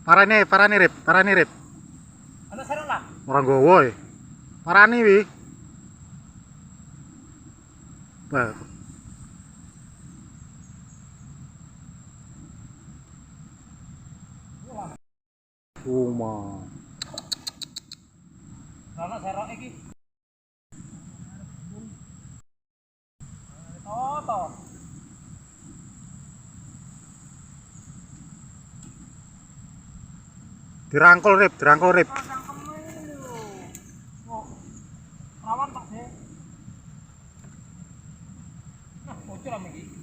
Parani rip. Ano sarang lah? Orang gowo. Parani wi. Bah. Uma. Ano sarang iki? To. Dirangkul rip. Rawan Pak De. Nah, bocor lagi.